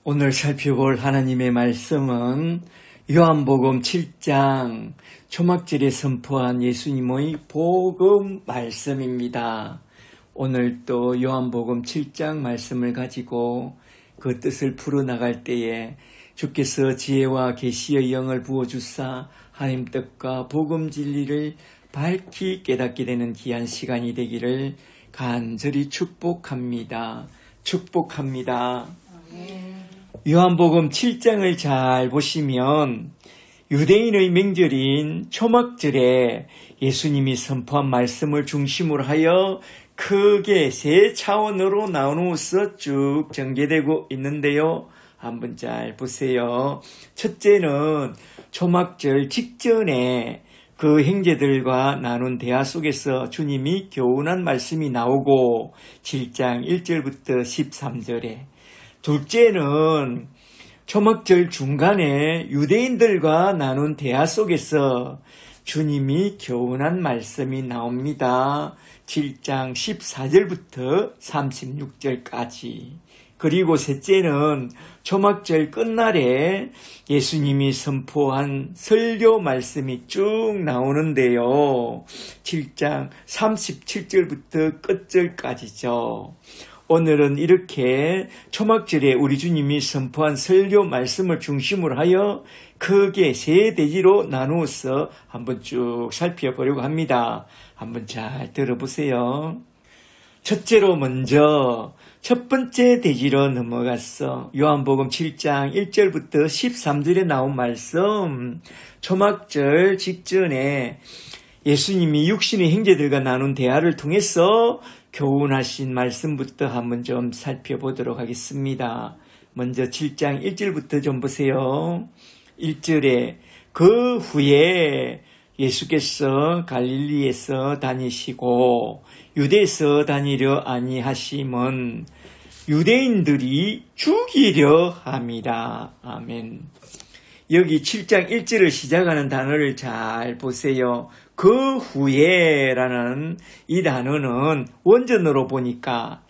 오늘 살펴볼 하나님의 말씀은 요한복음 7장 초막절에 선포한 예수님의 복음 말씀입니다. 오늘 또 요한복음 7장 말씀을 가지고 그 뜻을 풀어나갈 때에 주께서 지혜와 계시의 영을 부어주사 하나님 뜻과 복음 진리를 밝히 깨닫게 되는 귀한 시간이 되기를 간절히 축복합니다. 요한복음 7장을 잘 보시면 유대인의 명절인 초막절에 예수님이 선포한 말씀을 중심으로 하여 크게 세 차원으로 나누어서 쭉 전개되고 있는데요. 한번 잘 보세요. 첫째는 초막절 직전에 그 형제들과 나눈 대화 속에서 주님이 교훈한 말씀이 나오고 7장 1절부터 13절에, 둘째는 초막절 중간에 유대인들과 나눈 대화 속에서 주님이 교훈한 말씀이 나옵니다. 7장 14절부터 36절까지. 그리고 셋째는 초막절 끝날에 예수님이 선포한 설교 말씀이 쭉 나오는데요. 7장 37절부터 끝절까지죠. 오늘은 이렇게 초막절에 우리 주님이 선포한 설교 말씀을 중심으로 하여 크게 세 대지로 나누어서 한번 쭉 살펴보려고 합니다. 한번 잘 들어보세요. 첫째로 먼저 첫 번째 대지로 넘어갔어. 요한복음 7장 1절부터 13절에 나온 말씀, 초막절 직전에 예수님이 육신의 형제들과 나눈 대화를 통해서 교훈하신 말씀부터 한번 좀 살펴보도록 하겠습니다. 먼저 7장 1절부터 좀 보세요. 1절에 그 후에 예수께서 갈릴리에서 다니시고 유대에서 다니려 아니하심은 유대인들이 죽이려 함이라. 아멘. 여기 7장 1절을 시작하는 단어를 잘 보세요. 그 후에라는 이 단어는 원전으로 보니까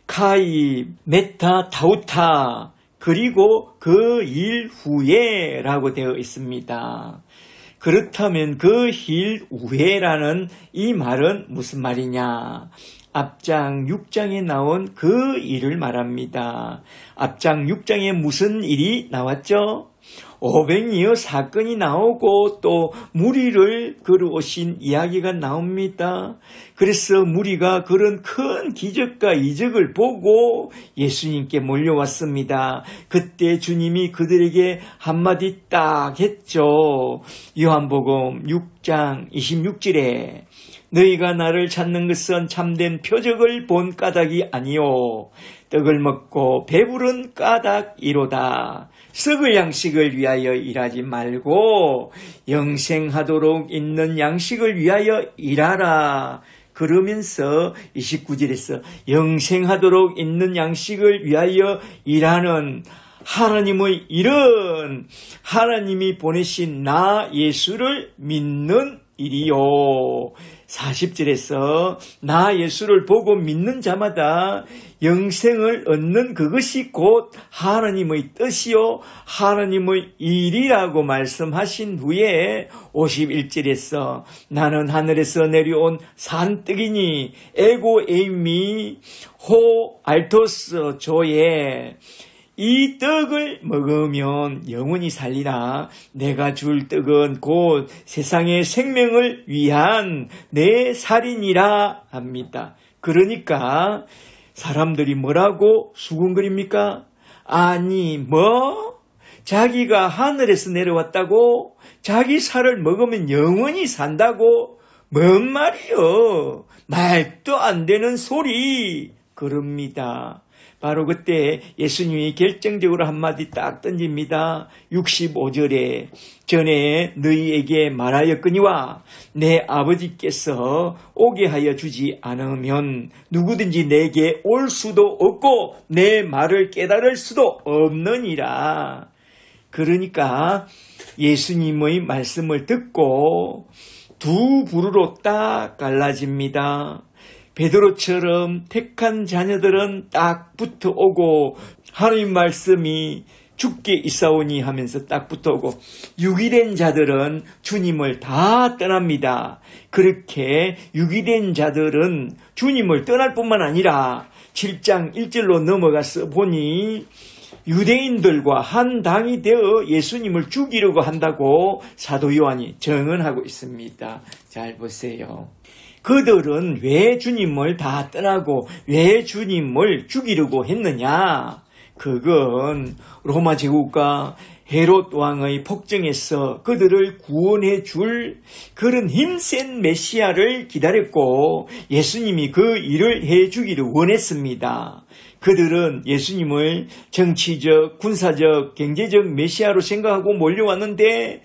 카이, 메타, 타우타, 그리고 그 일 후에라고 되어 있습니다. 그렇다면 그 일 후에라는 이 말은 무슨 말이냐? 앞장 6장에 나온 그 일을 말합니다. 앞장 6장에 무슨 일이 나왔죠? 오병이어 사건이 나오고 또 무리를 걸어오신 이야기가 나옵니다. 그래서 무리가 그런 큰 기적과 이적을 보고 예수님께 몰려왔습니다. 그때 주님이 그들에게 한마디 딱 했죠. 요한복음 6장 26절에 너희가 나를 찾는 것은 참된 표적을 본 까닭이 아니요 떡을 먹고 배부른 까닭이로다. 썩을 양식을 위하여 일하지 말고 영생하도록 있는 양식을 위하여 일하라. 그러면서 29절에서 영생하도록 있는 양식을 위하여 일하는 하나님의 일은 하나님이 보내신 나 예수를 믿는 일이요. 40절에서 나 예수를 보고 믿는 자마다 영생을 얻는 그것이 곧 하나님의 뜻이요 하나님의 일이라고 말씀하신 후에 51절에서 나는 하늘에서 내려온 산떡이니 에고 에이미 호 알토스 조에 이 떡을 먹으면 영원히 살리라. 내가 줄 떡은 곧 세상의 생명을 위한 내 살이니라 합니다. 그러니까 사람들이 뭐라고 수군거립니까? 아니 자기가 하늘에서 내려왔다고? 자기 살을 먹으면 영원히 산다고? 뭔 말이요? 말도 안 되는 소리 그럽니다. 바로 그때 예수님이 결정적으로 한마디 딱 던집니다. 65절에 전에 너희에게 말하였거니와 내 아버지께서 오게 하여 주지 않으면 누구든지 내게 올 수도 없고 내 말을 깨달을 수도 없느니라. 그러니까 예수님의 말씀을 듣고 두 부류로 딱 갈라집니다. 베드로처럼 택한 자녀들은 딱 붙어오고 하나님 말씀이 죽게 있사오니 하면서 딱 붙어오고 유기된 자들은 주님을 다 떠납니다. 그렇게 유기된 자들은 주님을 떠날 뿐만 아니라 7장 1절로 넘어가서 보니 유대인들과 한 당이 되어 예수님을 죽이려고 한다고 사도 요한이 증언하고 있습니다. 잘 보세요. 그들은 왜 주님을 다 떠나고 왜 주님을 죽이려고 했느냐? 그건 로마 제국과 헤롯 왕의 폭정에서 그들을 구원해 줄 그런 힘센 메시아를 기다렸고 예수님이 그 일을 해 주기를 원했습니다. 그들은 예수님을 정치적, 군사적, 경제적 메시아로 생각하고 몰려왔는데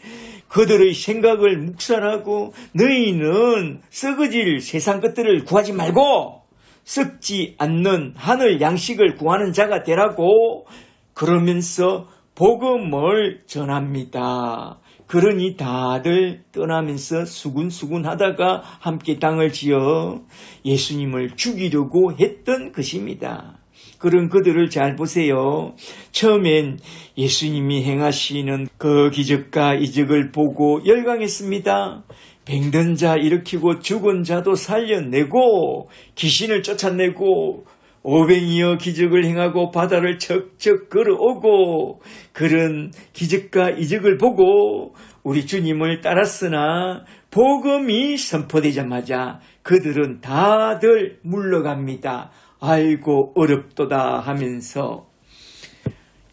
그들의 생각을 묵살하고 너희는 썩어질 세상 것들을 구하지 말고 썩지 않는 하늘 양식을 구하는 자가 되라고 그러면서 복음을 전합니다. 그러니 다들 떠나면서 수군수군 하다가 함께 땅을 지어 예수님을 죽이려고 했던 것입니다. 그런 그들을 잘 보세요. 처음엔 예수님이 행하시는 그 기적과 이적을 보고 열광했습니다. 병든 자 일으키고 죽은 자도 살려내고 귀신을 쫓아내고 오병이어 기적을 행하고 바다를 척척 걸어오고 그런 기적과 이적을 보고 우리 주님을 따랐으나 복음이 선포되자마자 그들은 다들 물러갑니다. 아이고 어렵도다 하면서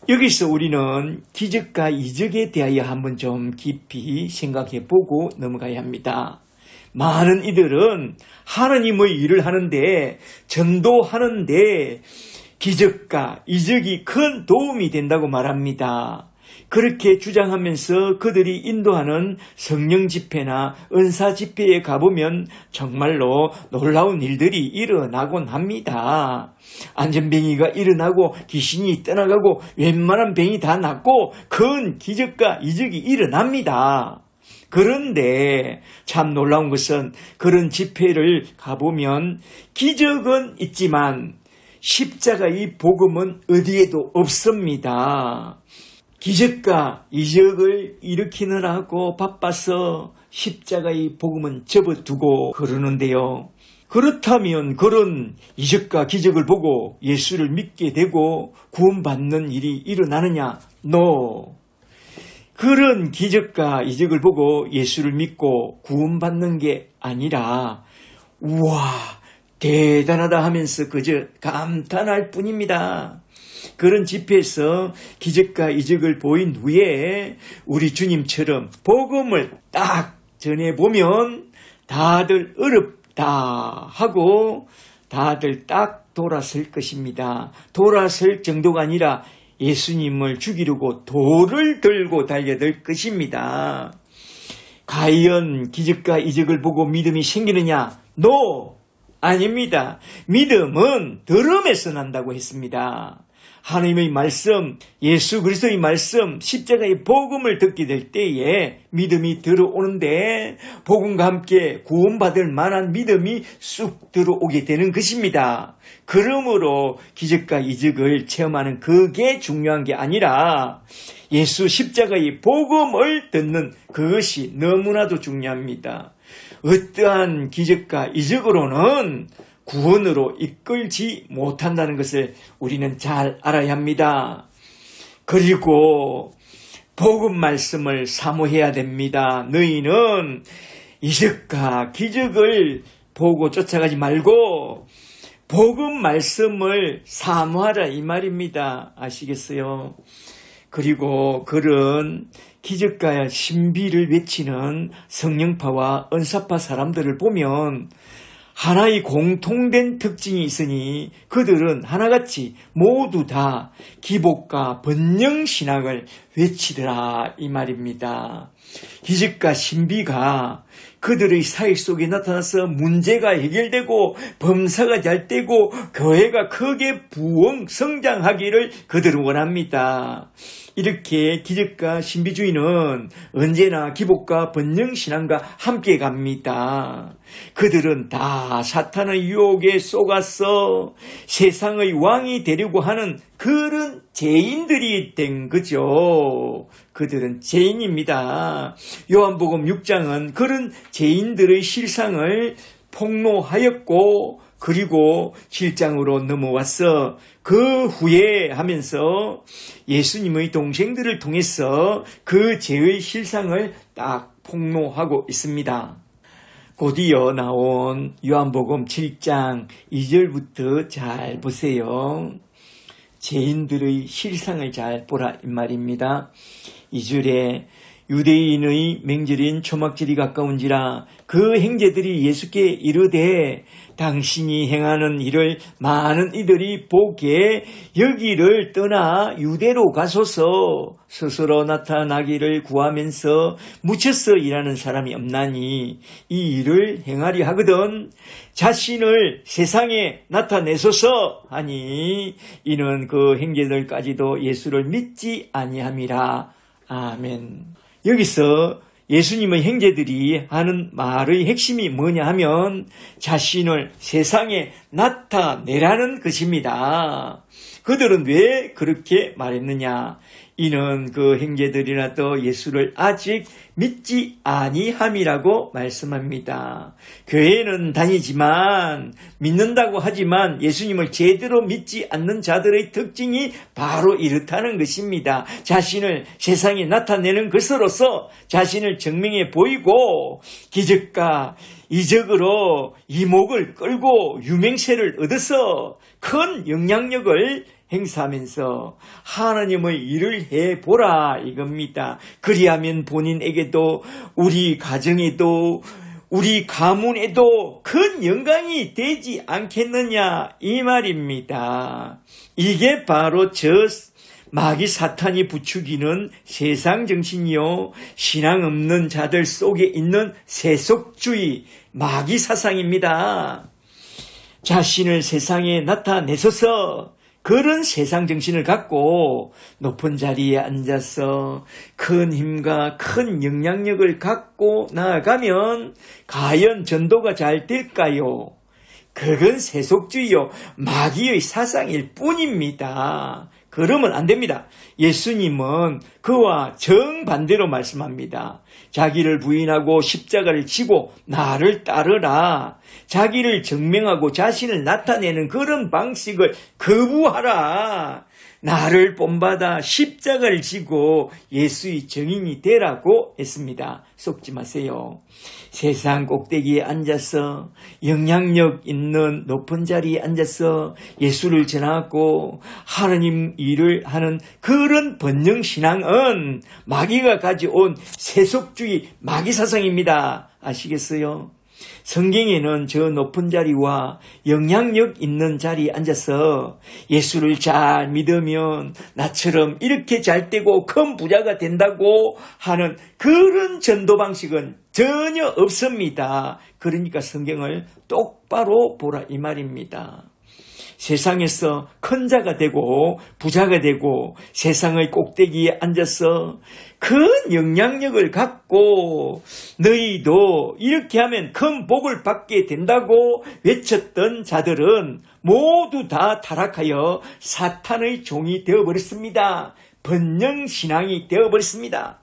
여기서 우리는 기적과 이적에 대하여 한번 좀 깊이 생각해 보고 넘어가야 합니다. 많은 이들은 하나님의 일을 하는데 전도하는데 기적과 이적이 큰 도움이 된다고 말합니다. 그렇게 주장하면서 그들이 인도하는 성령 집회나 은사 집회에 가보면 정말로 놀라운 일들이 일어나곤 합니다. 안전병이가 일어나고 귀신이 떠나가고 웬만한 병이 다 낫고 큰 기적과 이적이 일어납니다. 그런데 참 놀라운 것은 그런 집회를 가보면 기적은 있지만 십자가의 복음은 어디에도 없습니다. 기적과 이적을 일으키느라고 바빠서 십자가의 복음은 접어두고 그러는데요. 그렇다면 그런 이적과 기적을 보고 예수를 믿게 되고 구원받는 일이 일어나느냐? No. 그런 기적과 이적을 보고 예수를 믿고 구원받는 게 아니라 우와 대단하다 하면서 그저 감탄할 뿐입니다. 그런 집회에서 기적과 이적을 보인 후에 우리 주님처럼 복음을 딱 전해보면 다들 어렵다 하고 다들 딱 돌아설 것입니다. 돌아설 정도가 아니라 예수님을 죽이려고 돌을 들고 달려들 것입니다. 과연 기적과 이적을 보고 믿음이 생기느냐? No! 아닙니다. 믿음은 들음에서 난다고 했습니다. 하나님의 말씀, 예수 그리스도의 말씀, 십자가의 복음을 듣게 될 때에 믿음이 들어오는데 복음과 함께 구원받을 만한 믿음이 쑥 들어오게 되는 것입니다. 그러므로 기적과 이적을 체험하는 그게 중요한 게 아니라 예수 십자가의 복음을 듣는 그것이 너무나도 중요합니다. 어떠한 기적과 이적으로는 구원으로 이끌지 못한다는 것을 우리는 잘 알아야 합니다. 그리고 복음 말씀을 사모해야 됩니다. 너희는 이적과 기적을 보고 쫓아가지 말고 복음 말씀을 사모하라 이 말입니다. 아시겠어요? 그리고 그런 기적과 신비를 외치는 성령파와 은사파 사람들을 보면 하나의 공통된 특징이 있으니 그들은 하나같이 모두 다 기복과 번영신학을 외치더라 이 말입니다. 기적과 신비가 그들의 사역 속에 나타나서 문제가 해결되고 범사가 잘 되고 교회가 크게 부흥 성장하기를 그들은 원합니다. 이렇게 기적과 신비주의는 언제나 기복과 번영신앙과 함께 갑니다. 그들은 다 사탄의 유혹에 속아서 세상의 왕이 되려고 하는 그런 죄인들이 된 거죠. 그들은 죄인입니다. 요한복음 6장은 그런 죄인들의 실상을 폭로하였고 그리고 7장으로 넘어와서 그 후에 하면서 예수님의 동생들을 통해서 그 죄의 실상을 딱 폭로하고 있습니다. 곧이어 나온 요한복음 7장 2절부터 잘 보세요. 죄인들의 실상을 잘 보라 이 말입니다. 2절에 유대인의 맹절인 초막절이 가까운지라 그 형제들이 예수께 이르되 당신이 행하는 일을 많은 이들이 보게 여기를 떠나 유대로 가소서. 스스로 나타나기를 구하면서 묻혀서 일하는 사람이 없나니 이 일을 행하려 하거든 자신을 세상에 나타내소서 하니 이는 그 형제들까지도 예수를 믿지 아니함이라. 아멘. 여기서 예수님의 형제들이 하는 말의 핵심이 뭐냐 하면 자신을 세상에 나타내라는 것입니다. 그들은 왜 그렇게 말했느냐? 이는 그 형제들이라도 예수를 아직 믿지 아니함이라고 말씀합니다. 교회는 다니지만 믿는다고 하지만 예수님을 제대로 믿지 않는 자들의 특징이 바로 이렇다는 것입니다. 자신을 세상에 나타내는 것으로서 자신을 증명해 보이고 기적과 이적으로 이목을 끌고 유명세를 얻어서 큰 영향력을 행사하면서 하나님의 일을 해보라 이겁니다. 그리하면 본인에게도 우리 가정에도 우리 가문에도 큰 영광이 되지 않겠느냐 이 말입니다. 이게 바로 저 마귀 사탄이 부추기는 세상 정신이요 신앙 없는 자들 속에 있는 세속주의 마귀 사상입니다. 자신을 세상에 나타내소서 그런 세상 정신을 갖고 높은 자리에 앉아서 큰 힘과 큰 영향력을 갖고 나아가면 과연 전도가 잘 될까요? 그건 세속주의요 마귀의 사상일 뿐입니다. 그러면 안 됩니다. 예수님은 그와 정반대로 말씀합니다. 자기를 부인하고 십자가를 지고 나를 따르라. 자기를 증명하고 자신을 나타내는 그런 방식을 거부하라. 나를 본받아 십자가를 지고 예수의 증인이 되라고 했습니다. 속지 마세요. 세상 꼭대기에 앉아서 영향력 있는 높은 자리에 앉아서 예수를 전하고 하나님 일을 하는 그런 번영신앙은 마귀가 가져온 세속주의 마귀사상입니다. 아시겠어요? 성경에는 저 높은 자리와 영향력 있는 자리에 앉아서 예수를 잘 믿으면 나처럼 이렇게 잘 되고 큰 부자가 된다고 하는 그런 전도 방식은 전혀 없습니다. 그러니까 성경을 똑바로 보라 이 말입니다. 세상에서 큰 자가 되고 부자가 되고 세상의 꼭대기에 앉아서 큰 영향력을 갖고 너희도 이렇게 하면 큰 복을 받게 된다고 외쳤던 자들은 모두 다 타락하여 사탄의 종이 되어버렸습니다. 번영신앙이 되어버렸습니다.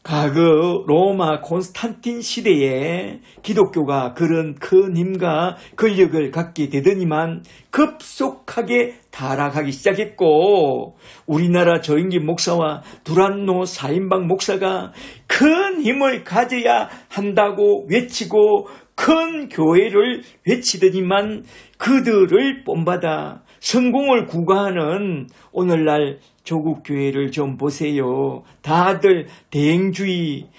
과거 로마 콘스탄틴 시대에 기독교가 그런 큰 힘과 권력을 갖게 되더니만 급속하게 타락하기 시작했고 우리나라 조인김 목사와 두란노 4인방 목사가 큰 힘을 가져야 한다고 외치고 큰 교회를 외치더니만 그들을 본받아 성공을 구가하는 오늘날 조국 교회를 좀 보세요. 다들 대행주의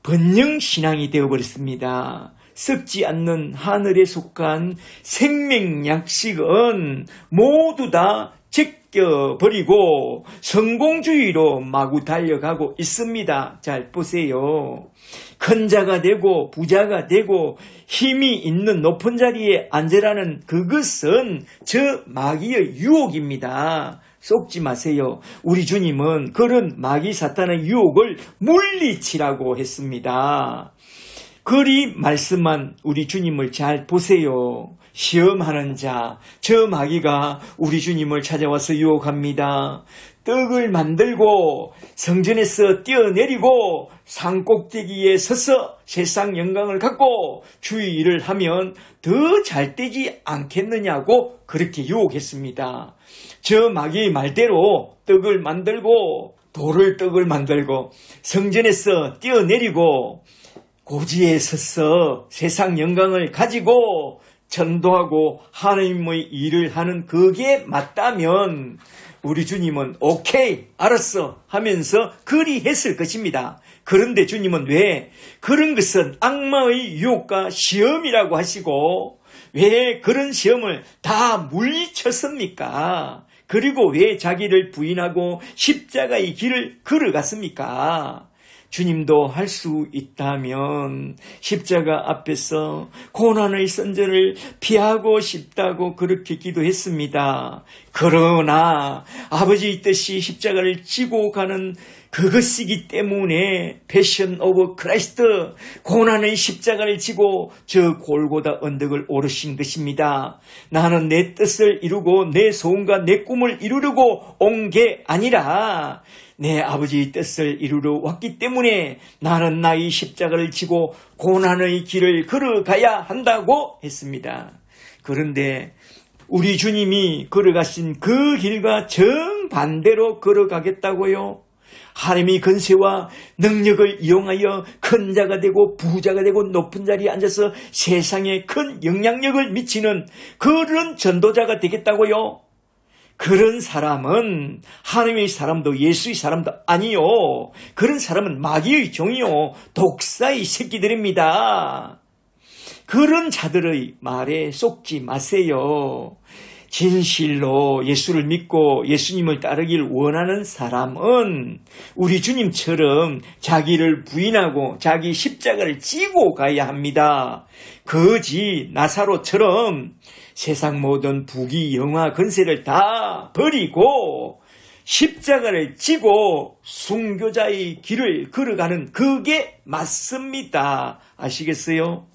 번영신앙이 되어버렸습니다. 썩지 않는 하늘에 속한 생명약식은 모두 다 제껴버리고 성공주의로 마구 달려가고 있습니다. 잘 보세요. 큰 자가 되고 부자가 되고 힘이 있는 높은 자리에 앉으라는 그것은 저 마귀의 유혹입니다. 속지 마세요. 우리 주님은 그런 마귀 사탄의 유혹을 물리치라고 했습니다. 그리 말씀한 우리 주님을 잘 보세요. 시험하는 자, 저 마귀가 우리 주님을 찾아와서 유혹합니다. 떡을 만들고 성전에서 뛰어내리고 산꼭대기에 서서 세상 영광을 갖고 주의 일을 하면 더 잘되지 않겠느냐고 그렇게 유혹했습니다. 저 마귀의 말대로 떡을 만들고 돌을 떡을 만들고 성전에서 뛰어내리고 고지에 서서 세상 영광을 가지고 전도하고 하나님의 일을 하는 그게 맞다면 우리 주님은 오케이 알았어 하면서 그리 했을 것입니다. 그런데 주님은 왜 그런 것은 악마의 유혹과 시험이라고 하시고 왜 그런 시험을 다 물리쳤습니까? 그리고 왜 자기를 부인하고 십자가의 길을 걸어갔습니까? 주님도 할 수 있다면 십자가 앞에서 고난의 선전을 피하고 싶다고 그렇게 기도했습니다. 그러나 아버지의 뜻이 십자가를 지고 가는 그것이기 때문에 패션 오브 크라이스트 고난의 십자가를 지고 저 골고다 언덕을 오르신 것입니다. 나는 내 뜻을 이루고 내 소원과 내 꿈을 이루려고 온 게 아니라 내 아버지의 뜻을 이루러 왔기 때문에 나는 나의 십자가를 지고 고난의 길을 걸어가야 한다고 했습니다. 그런데 우리 주님이 걸어가신 그 길과 정반대로 걸어가겠다고요? 하나님의 권세와 능력을 이용하여 큰 자가 되고 부자가 되고 높은 자리에 앉아서 세상에 큰 영향력을 미치는 그런 전도자가 되겠다고요? 그런 사람은 하나님의 사람도 예수의 사람도 아니요. 그런 사람은 마귀의 종이요. 독사의 새끼들입니다. 그런 자들의 말에 속지 마세요. 진실로 예수를 믿고 예수님을 따르길 원하는 사람은 우리 주님처럼 자기를 부인하고 자기 십자가를 지고 가야 합니다. 거지 나사로처럼 세상 모든 부귀 영화 권세를 다 버리고 십자가를 지고 순교자의 길을 걸어가는 그게 맞습니다. 아시겠어요?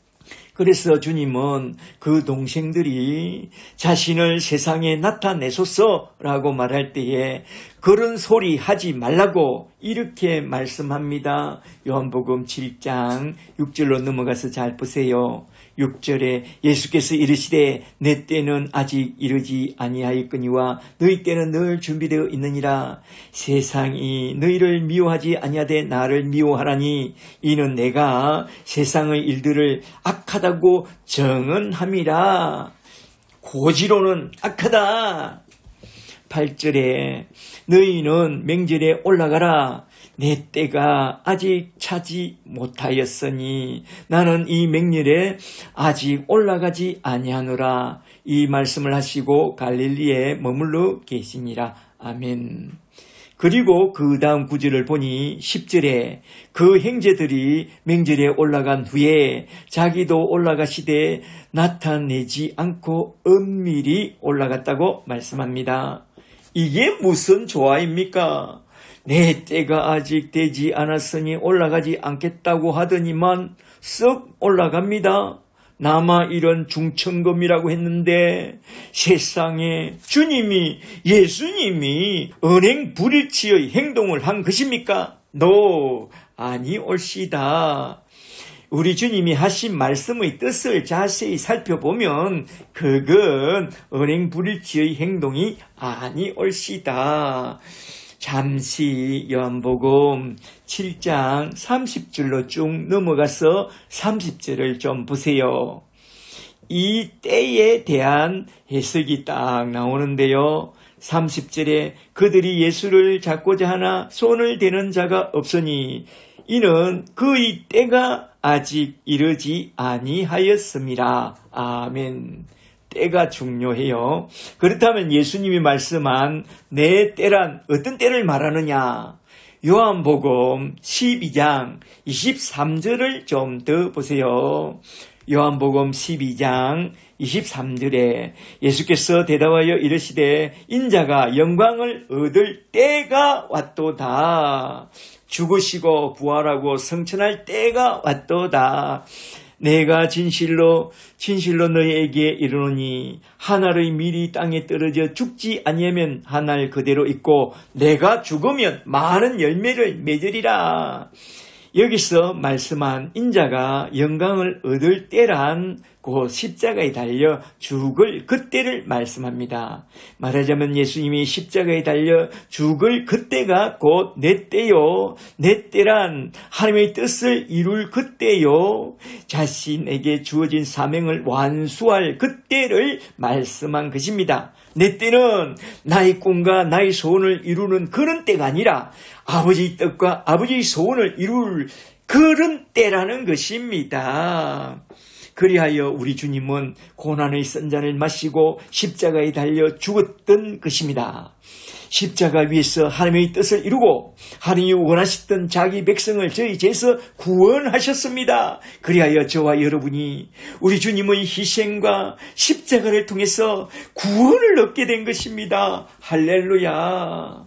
그래서 주님은 그 동생들이 자신을 세상에 나타내소서라고 말할 때에 그런 소리 하지 말라고 이렇게 말씀합니다. 요한복음 7장 6절로 넘어가서 잘 보세요. 6절에 예수께서 이르시되 내 때는 아직 이르지 아니하였거니와 너희 때는 늘 준비되어 있느니라. 세상이 너희를 미워하지 아니하되 나를 미워하라니 이는 내가 세상의 일들을 악하다고 정언함이라. 고지로는 악하다. 8절에 너희는 명절에 올라가라. 내 때가 아직 차지 못하였으니 나는 이 명절에 아직 올라가지 아니하노라. 이 말씀을 하시고 갈릴리에 머물러 계시니라. 아멘. 그리고 그 다음 구절을 보니 10절에 그 형제들이 명절에 올라간 후에 자기도 올라가시되 나타내지 않고 은밀히 올라갔다고 말씀합니다. 이게 무슨 조화입니까? 내 때가 아직 되지 않았으니 올라가지 않겠다고 하더니만 썩 올라갑니다. 나마 이런 중천금이라고 했는데 세상에 주님이 예수님이 언행 불일치의 행동을 한 것입니까? 노, 아니올시다. 우리 주님이 하신 말씀의 뜻을 자세히 살펴보면 그건 언행 불일치의 행동이 아니올시다. 잠시 요한복음 7장 30절로 쭉 넘어가서 30절을 좀 보세요. 이 때에 대한 해석이 딱 나오는데요. 30절에 그들이 예수를 잡고자 하나 손을 대는 자가 없으니 이는 그의 때가 아직 이르지 아니하였음이라. 아멘. 때가 중요해요. 그렇다면 예수님이 말씀한 내 때란 어떤 때를 말하느냐? 요한복음 12장 23절을 좀 더 보세요. 요한복음 12장 23절에 예수께서 대답하여 이르시되 인자가 영광을 얻을 때가 왔도다. 죽으시고 부활하고 성천할 때가 왔도다. 내가 진실로 너희에게 이르노니 한 알의 밀이 땅에 떨어져 죽지 아니하면 한 알 그대로 있고 내가 죽으면 많은 열매를 맺으리라. 여기서 말씀한 인자가 영광을 얻을 때란 그 십자가에 달려 죽을 그때를 말씀합니다. 말하자면 예수님이 십자가에 달려 죽을 그때가 곧 내 때요. 내 때란 하나님의 뜻을 이룰 그때요. 자신에게 주어진 사명을 완수할 그때를 말씀한 것입니다. 내 때는 나의 꿈과 나의 소원을 이루는 그런 때가 아니라 아버지의 뜻과 아버지의 소원을 이룰 그런 때라는 것입니다. 그리하여 우리 주님은 고난의 쓴 잔을 마시고 십자가에 달려 죽었던 것입니다. 십자가 위에서 하나님의 뜻을 이루고 하나님이 원하셨던 자기 백성을 저희 죄에서 구원하셨습니다. 그리하여 저와 여러분이 우리 주님의 희생과 십자가를 통해서 구원을 얻게 된 것입니다. 할렐루야.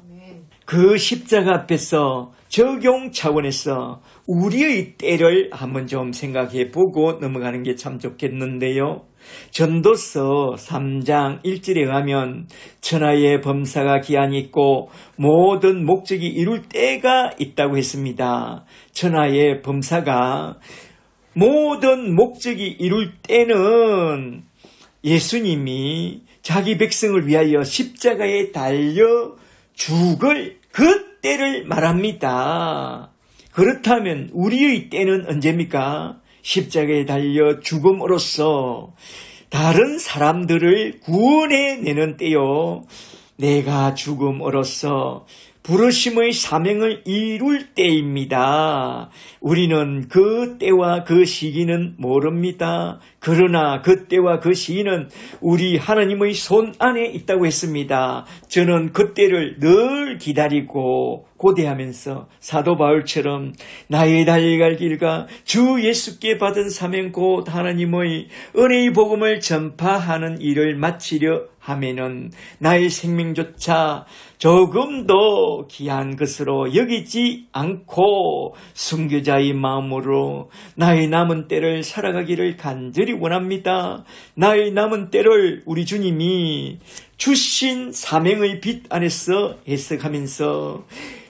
그 십자가 앞에서 적용 차원에서 우리의 때를 한번 좀 생각해 보고 넘어가는 게 참 좋겠는데요. 전도서 3장 1절에 가면 천하의 범사가 기한이 있고 모든 목적이 이룰 때가 있다고 했습니다. 천하의 범사가 모든 목적이 이룰 때는 예수님이 자기 백성을 위하여 십자가에 달려 죽을 그 때를 말합니다. 그렇다면 우리의 때는 언제입니까? 십자가에 달려 죽음으로써 다른 사람들을 구원해내는 때요. 내가 죽음으로써 부르심의 사명을 이룰 때입니다. 우리는 그 때와 그 시기는 모릅니다. 그러나 그 때와 그 시기는 우리 하나님의 손 안에 있다고 했습니다. 저는 그 때를 늘 기다리고 고대하면서 사도 바울처럼 나의 달려갈 길과 주 예수께 받은 사명 곧 하나님의 은혜의 복음을 전파하는 일을 마치려 하면은 나의 생명조차 조금도 귀한 것으로 여기지 않고 순교자의 마음으로 나의 남은 때를 살아가기를 간절히 원합니다. 나의 남은 때를 우리 주님이 주신 사명의 빛 안에서 해석하면서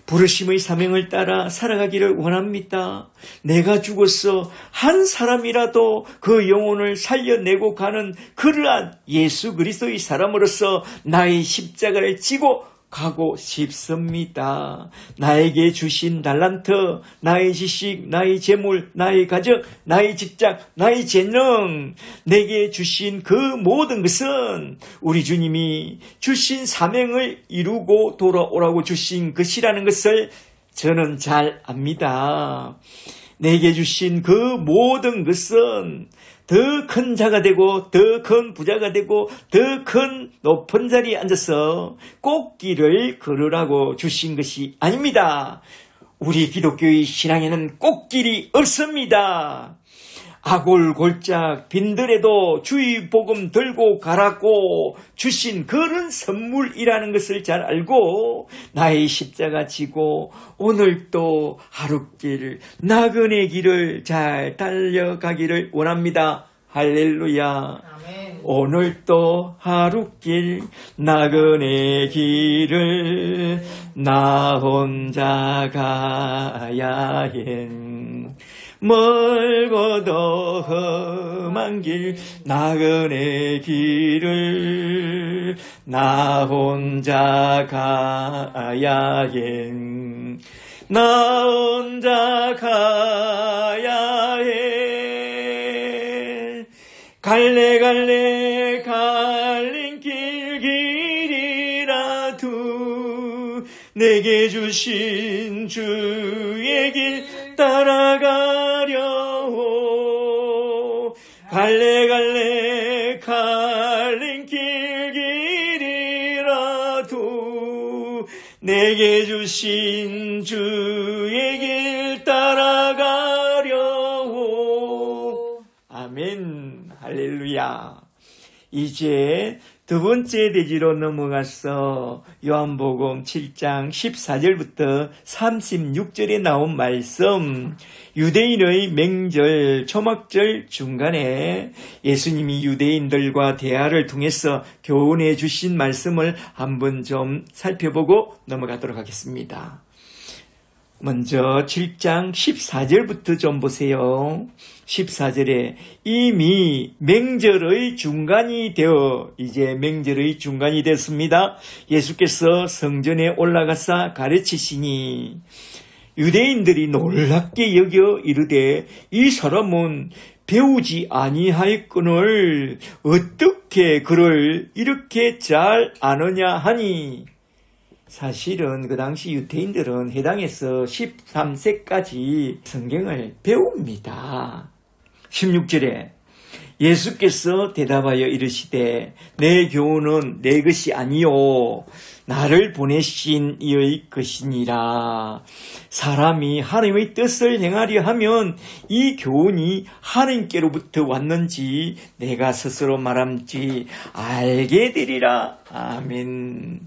부르심의 사명을 따라 살아가기를 원합니다. 내가 죽어서 한 사람이라도 그 영혼을 살려내고 가는 그러한 예수 그리스도의 사람으로서 나의 십자가를 지고 가고 싶습니다. 나에게 주신 달란트, 나의 지식, 나의 재물, 나의 가정, 나의 직장, 나의 재능, 내게 주신 그 모든 것은 우리 주님이 주신 사명을 이루고 돌아오라고 주신 것이라는 것을 저는 잘 압니다. 내게 주신 그 모든 것은 더 큰 자가 되고 더 큰 부자가 되고 더 큰 높은 자리에 앉아서 꽃길을 걸으라고 주신 것이 아닙니다. 우리 기독교의 신앙에는 꽃길이 없습니다. 아골골짝 빈들에도 주의 복음 들고 가라고 주신 그런 선물이라는 것을 잘 알고 나의 십자가 지고 오늘도 하루길 나그네 길을 잘 달려가기를 원합니다. 할렐루야. 아멘. 오늘도 하루길 나그네 길을 나 혼자 가야 해. 멀고도 험한 길 나그네 길을 나 혼자 가야 해. 나 혼자 가야 해. 갈래갈래 갈린 길이라도 내게 주신 주의 길 따라가려고. 갈래갈래 갈린 길이라도 내게 주신 주의 길 따라가려고. 아멘. 할렐루야. 이제 두 번째 대지로 넘어가서 요한복음 7장 14절부터 36절에 나온 말씀, 유대인의 맹절 초막절 중간에 예수님이 유대인들과 대화를 통해서 교훈해 주신 말씀을 한번 좀 살펴보고 넘어가도록 하겠습니다. 먼저 7장 14절부터 좀 보세요. 14절에 이미 맹절의 중간이 되어 이제 맹절의 중간이 됐습니다. 예수께서 성전에 올라가사 가르치시니 유대인들이 놀랍게 여겨 이르되 이 사람은 배우지 아니하였거늘 어떻게 그를 이렇게 잘 아느냐 하니, 사실은 그 당시 유대인들은 해당해서 13세까지 성경을 배웁니다. 16절에 예수께서 대답하여 이르시되 내 교훈은 내 것이 아니요 나를 보내신 이의 것이니라. 사람이 하나님의 뜻을 행하려 하면 이 교훈이 하나님께로부터 왔는지 내가 스스로 말함지 알게 되리라. 아멘.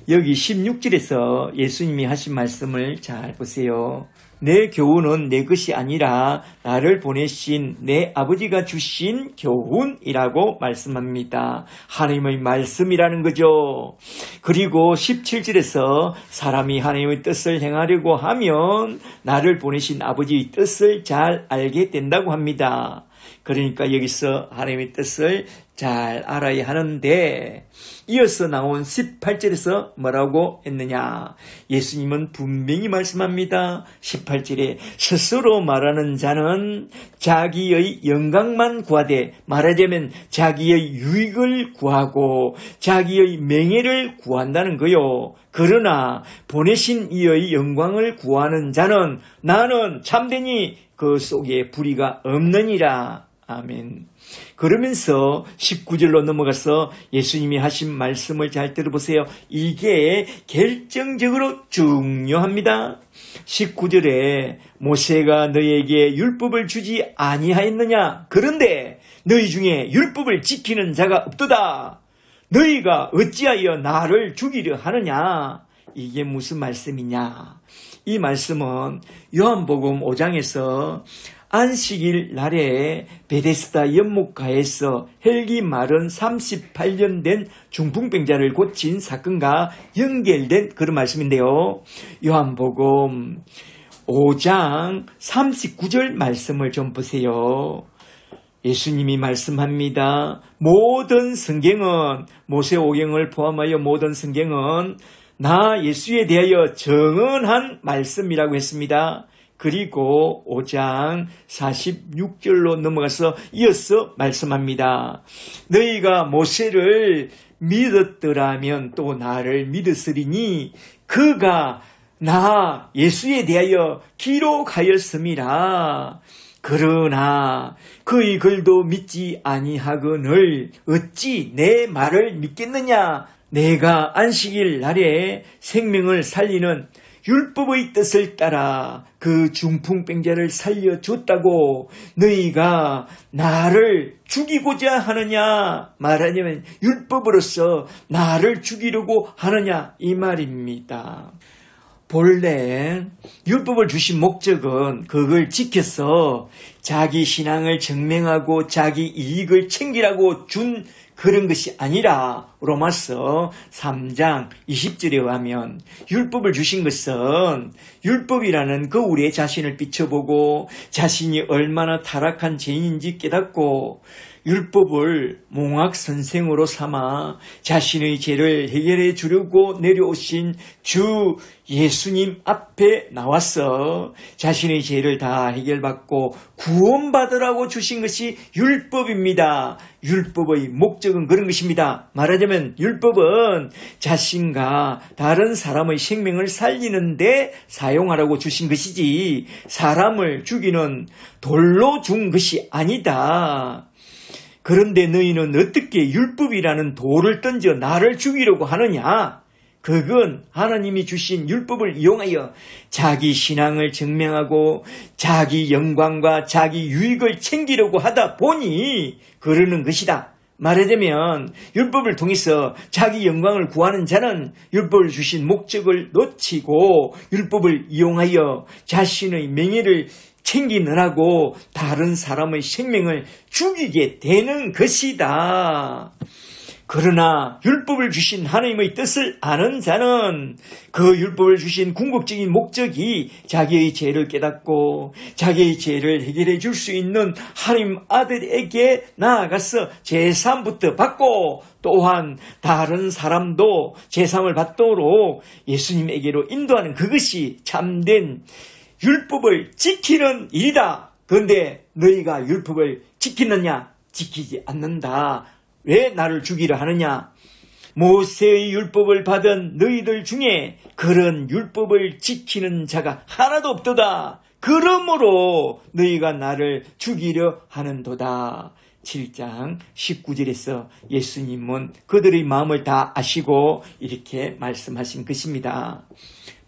여기 16절에서 예수님이 하신 말씀을 잘 보세요. 내 교훈은 내 것이 아니라 나를 보내신 내 아버지가 주신 교훈이라고 말씀합니다. 하나님의 말씀이라는 거죠. 그리고 17절에서 사람이 하나님의 뜻을 행하려고 하면 나를 보내신 아버지의 뜻을 잘 알게 된다고 합니다. 그러니까 여기서 하나님의 뜻을 잘 알아야 하는데, 이어서 나온 18절에서 뭐라고 했느냐? 예수님은 분명히 말씀합니다. 18절에 스스로 말하는 자는 자기의 영광만 구하되, 말하자면 자기의 유익을 구하고 자기의 명예를 구한다는 거요. 그러나 보내신 이의 영광을 구하는 자는 나는 참되니 그 속에 불의가 없느니라. 아멘. 그러면서 19절로 넘어가서 예수님이 하신 말씀을 잘 들어보세요. 이게 결정적으로 중요합니다. 19절에 모세가 너희에게 율법을 주지 아니하였느냐? 그런데 너희 중에 율법을 지키는 자가 없도다. 너희가 어찌하여 나를 죽이려 하느냐? 이게 무슨 말씀이냐? 이 말씀은 요한복음 5장에서 안식일 날에 베데스다 연못가에서 헬기 마른 38년 된 중풍병자를 고친 사건과 연결된 그런 말씀인데요. 요한복음 5장 39절 말씀을 좀 보세요. 예수님이 말씀합니다. 모든 성경은, 모세오경을 포함하여 모든 성경은 나 예수에 대하여 정언한 말씀이라고 했습니다. 그리고 5장 46절로 넘어가서 이어서 말씀합니다. 너희가 모세를 믿었더라면 또 나를 믿었으리니 그가 나 예수에 대하여 기록하였음이라. 그러나 그의 글도 믿지 아니하거늘 어찌 내 말을 믿겠느냐? 내가 안식일 날에 생명을 살리는 율법의 뜻을 따라 그 중풍병자를 살려줬다고 너희가 나를 죽이고자 하느냐? 말하자면 율법으로서 나를 죽이려고 하느냐? 이 말입니다. 본래 율법을 주신 목적은 그걸 지켜서 자기 신앙을 증명하고 자기 이익을 챙기라고 준 그런 것이 아니라 로마서 3장 20절에 의하면 율법을 주신 것은 율법이라는 거울에 자신을 비춰보고 자신이 얼마나 타락한 죄인인지 깨닫고 율법을 몽학선생으로 삼아 자신의 죄를 해결해 주려고 내려오신 주 예수님 앞에 나와서 자신의 죄를 다 해결받고 구원받으라고 주신 것이 율법입니다. 율법의 목적은 그런 것입니다. 말하자면 율법은 자신과 다른 사람의 생명을 살리는데 사용하라고 주신 것이지 사람을 죽이는 돌로 준 것이 아니다. 그런데 너희는 어떻게 율법이라는 돌을 던져 나를 죽이려고 하느냐? 그건 하나님이 주신 율법을 이용하여 자기 신앙을 증명하고 자기 영광과 자기 유익을 챙기려고 하다 보니 그러는 것이다. 말하자면 율법을 통해서 자기 영광을 구하는 자는 율법을 주신 목적을 놓치고 율법을 이용하여 자신의 명예를 챙기느라고 다른 사람의 생명을 죽이게 되는 것이다. 그러나 율법을 주신 하나님의 뜻을 아는 자는 그 율법을 주신 궁극적인 목적이 자기의 죄를 깨닫고 자기의 죄를 해결해 줄 수 있는 하나님 아들에게 나아가서 제사함부터 받고 또한 다른 사람도 제사함을 받도록 예수님에게로 인도하는 그것이 참된 율법을 지키는 일이다. 그런데 너희가 율법을 지키느냐? 지키지 않는다. 왜 나를 죽이려 하느냐? 모세의 율법을 받은 너희들 중에 그런 율법을 지키는 자가 하나도 없도다. 그러므로 너희가 나를 죽이려 하는도다. 7장 19절에서 예수님은 그들의 마음을 다 아시고 이렇게 말씀하신 것입니다.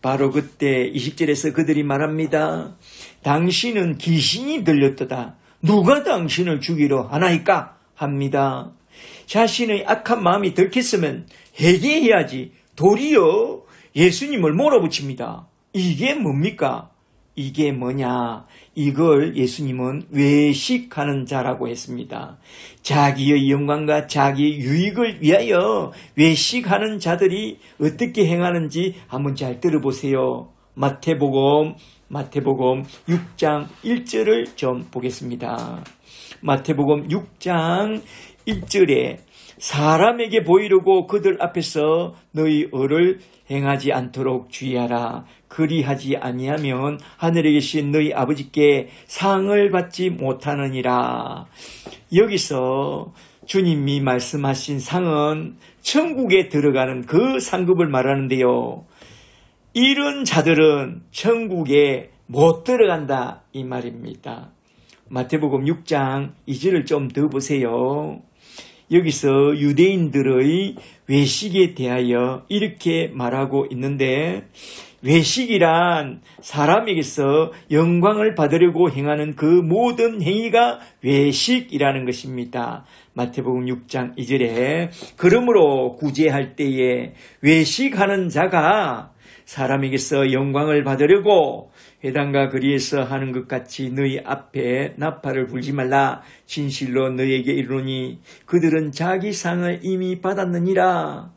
바로 그때 20절에서 그들이 말합니다. 당신은 귀신이 들렸도다. 누가 당신을 죽이려 하나이까? 합니다. 자신의 악한 마음이 들켰으면 회개해야지 도리어 예수님을 몰아붙입니다. 이게 뭡니까? 이게 뭐냐? 이걸 예수님은 외식하는 자라고 했습니다. 자기의 영광과 자기의 유익을 위하여 외식하는 자들이 어떻게 행하는지 한번 잘 들어보세요. 마태복음 6장 1절을 좀 보겠습니다. 마태복음 6장 1절에 사람에게 보이려고 그들 앞에서 너희 의를 행하지 않도록 주의하라. 그리하지 아니하면 하늘에 계신 너희 아버지께 상을 받지 못하느니라. 여기서 주님이 말씀하신 상은 천국에 들어가는 그 상급을 말하는데요. 이런 자들은 천국에 못 들어간다 이 말입니다. 마태복음 6장 2절을 좀 더 보세요. 여기서 유대인들의 외식에 대하여 이렇게 말하고 있는데 외식이란 사람에게서 영광을 받으려고 행하는 그 모든 행위가 외식이라는 것입니다. 마태복음 6장 2절에 그러므로 구제할 때에 외식하는 자가 사람에게서 영광을 받으려고 회당과 거리에서 하는 것 같이 너희 앞에 나팔을 불지 말라. 진실로 너희에게 이르노니 그들은 자기 상을 이미 받았느니라.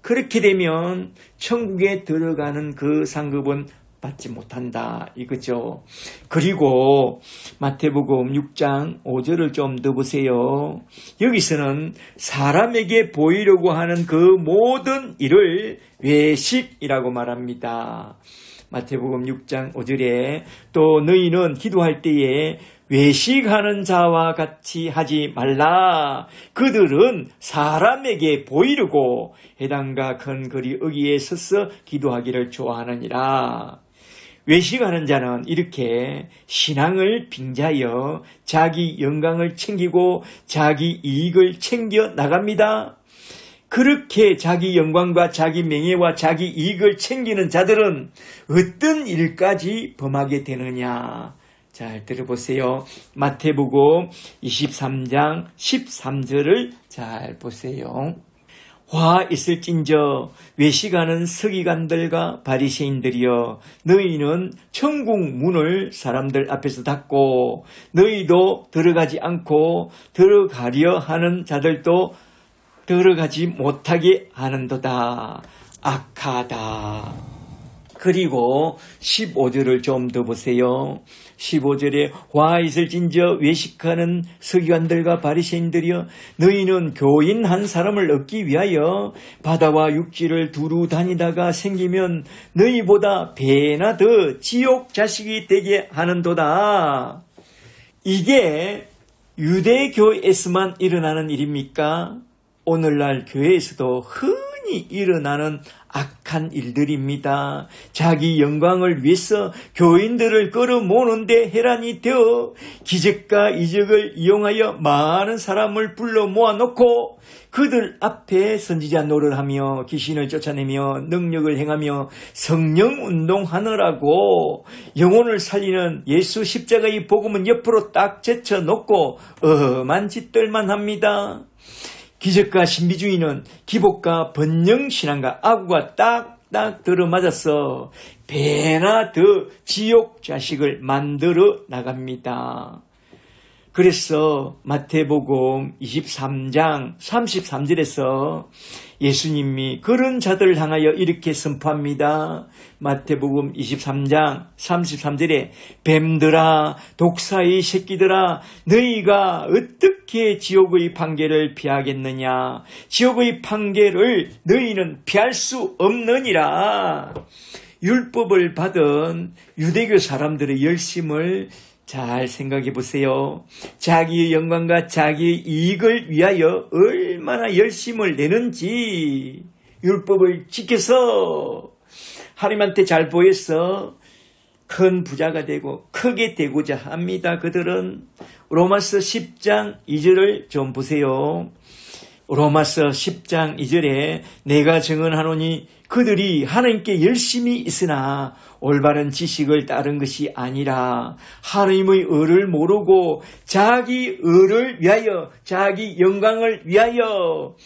그렇게 되면 천국에 들어가는 그 상급은 받지 못한다 이거죠. 그리고 마태복음 6장 5절을 좀 더 보세요. 여기서는 사람에게 보이려고 하는 그 모든 일을 외식이라고 말합니다. 마태복음 6장 5절에 또 너희는 기도할 때에 외식하는 자와 같이 하지 말라. 그들은 사람에게 보이려고 회당과 큰 거리 어귀에 서서 기도하기를 좋아하느니라. 외식하는 자는 이렇게 신앙을 빙자하여 자기 영광을 챙기고 자기 이익을 챙겨 나갑니다. 그렇게 자기 영광과 자기 명예와 자기 이익을 챙기는 자들은 어떤 일까지 범하게 되느냐. 잘 들어보세요. 마태복음 23장 13절을 잘 보세요. 화 있을진저 외식하는 서기관들과 바리새인들이여 너희는 천국 문을 사람들 앞에서 닫고 너희도 들어가지 않고 들어가려 하는 자들도 들어가지 못하게 하는도다. 악하다. 그리고 15절을 좀 더 보세요. 15절에 화 있을진저 외식하는 서기관들과 바리새인들이여 너희는 교인 한 사람을 얻기 위하여 바다와 육지를 두루 다니다가 생기면 너희보다 배나 더 지옥 자식이 되게 하는도다. 이게 유대교에서만 일어나는 일입니까? 오늘날 교회에서도 흔히 흔히 일어나는 악한 일들입니다. 자기 영광을 위해서 교인들을 끌어모으는데 혈안이 되어 기적과 이적을 이용하여 많은 사람을 불러 모아놓고 그들 앞에 선지자 노릇하며 귀신을 쫓아내며 능력을 행하며 성령 운동하느라고 영혼을 살리는 예수 십자가의 복음은 옆으로 딱 제쳐놓고 엄한 짓들만 합니다. 기적과 신비주의는 기복과 번영신앙과 악우가 딱딱 들어맞아서 배나 더 지옥 자식을 만들어 나갑니다. 그래서 마태복음 23장 33절에서 예수님이 그런 자들을 향하여 이렇게 선포합니다. 마태복음 23장 33절에 뱀들아 독사의 새끼들아 너희가 어떻게 지옥의 판결을 피하겠느냐. 지옥의 판결을 너희는 피할 수 없느니라. 율법을 받은 유대교 사람들의 열심을 잘 생각해 보세요. 자기의 영광과 자기의 이익을 위하여 얼마나 열심을 내는지 율법을 지켜서 하나님한테 잘 보여서 큰 부자가 되고 크게 되고자 합니다. 그들은 로마서 10장 2절을 좀 보세요. 로마서 10장 2절에 내가 증언하노니 그들이 하나님께 열심히 있으나 올바른 지식을 따른 것이 아니라 하나님의 의를 모르고 자기 의를 위하여 자기 영광을 위하여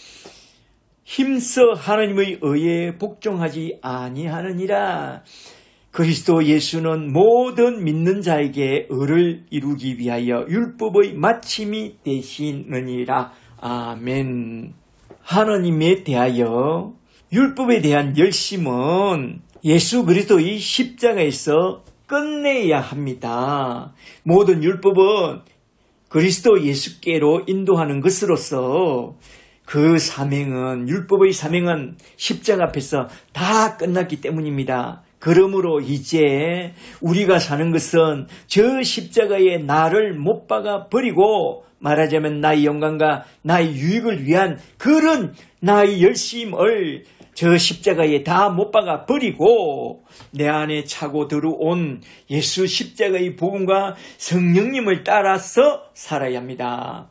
힘써 하나님의 의에 복종하지 아니하느니라. 그리스도 예수는 모든 믿는 자에게 의를 이루기 위하여 율법의 마침이 되시느니라. 아멘. 하나님에 대하여 율법에 대한 열심은 예수 그리스도의 십자가에서 끝내야 합니다. 모든 율법은 그리스도 예수께로 인도하는 것으로서 그 사명은 율법의 사명은 십자가 앞에서 다 끝났기 때문입니다. 그러므로 이제 우리가 사는 것은 저 십자가에 나를 못 박아 버리고 말하자면 나의 영광과 나의 유익을 위한 그런 나의 열심을 저 십자가에 다 못 박아 버리고 내 안에 차고 들어온 예수 십자가의 복음과 성령님을 따라서 살아야 합니다.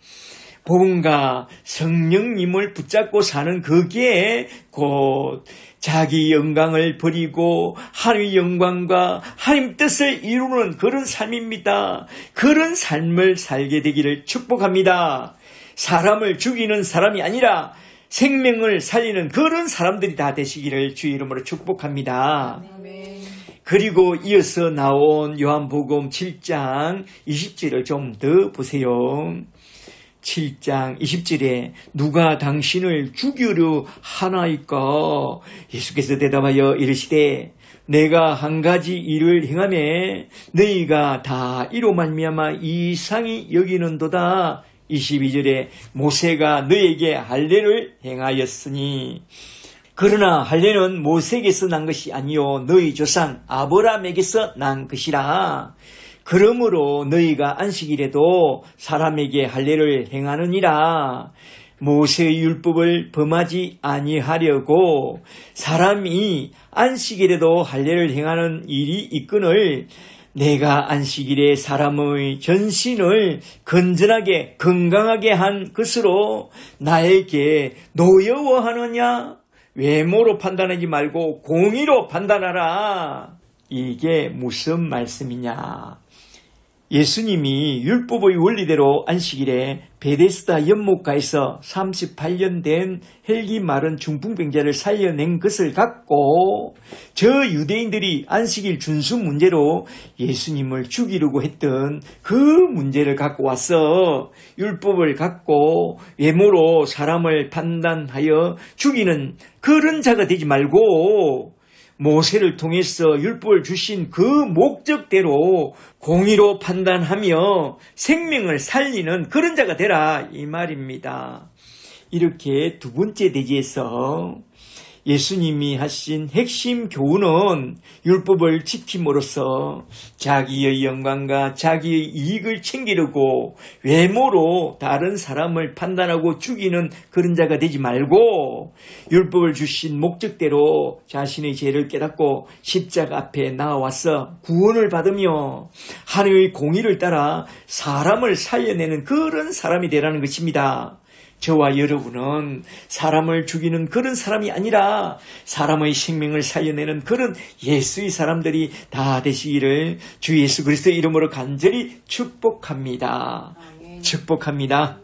복음과 성령님을 붙잡고 사는 그게 곧 자기 영광을 버리고 하나님의 영광과 하나님 뜻을 이루는 그런 삶입니다. 그런 삶을 살게 되기를 축복합니다. 사람을 죽이는 사람이 아니라 생명을 살리는 그런 사람들이 다 되시기를 주의 이름으로 축복합니다. 그리고 이어서 나온 요한복음 7장 20절을 좀 더 보세요. 7장 20절에 누가 당신을 죽이려 하나이까? 예수께서 대답하여 이르시되 내가 한 가지 일을 행하매 너희가 다 이로 말미암아 이상히 여기는도다. 22절에 모세가 너에게 할례를 행하였으니 그러나 할례는 모세에게서 난 것이 아니요 너희 조상 아브라함에게서 난 것이라. 그러므로 너희가 안식일에도 사람에게 할례를 행하느니라. 모세의 율법을 범하지 아니하려고 사람이 안식일에도 할례를 행하는 일이 있거늘 내가 안식일에 사람의 전신을 건전하게 건강하게 한 것으로 나에게 노여워하느냐? 외모로 판단하지 말고 공의로 판단하라. 이게 무슨 말씀이냐? 예수님이 율법의 원리대로 안식일에 베데스다 연못가에서 38년 된 헬기 마른 중풍병자를 살려낸 것을 갖고 저 유대인들이 안식일 준수 문제로 예수님을 죽이려고 했던 그 문제를 갖고 와서 율법을 갖고 외모로 사람을 판단하여 죽이는 그런 자가 되지 말고 모세를 통해서 율법을 주신 그 목적대로 공의로 판단하며 생명을 살리는 그런 자가 되라 이 말입니다. 이렇게 두 번째 대지에서 예수님이 하신 핵심 교훈은 율법을 지킴으로써 자기의 영광과 자기의 이익을 챙기려고 외모로 다른 사람을 판단하고 죽이는 그런 자가 되지 말고 율법을 주신 목적대로 자신의 죄를 깨닫고 십자가 앞에 나와서 구원을 받으며 하나님의 공의를 따라 사람을 살려내는 그런 사람이 되라는 것입니다. 저와 여러분은 사람을 죽이는 그런 사람이 아니라 사람의 생명을 살려내는 그런 예수의 사람들이 다 되시기를 주 예수 그리스도의 이름으로 간절히 축복합니다. 축복합니다.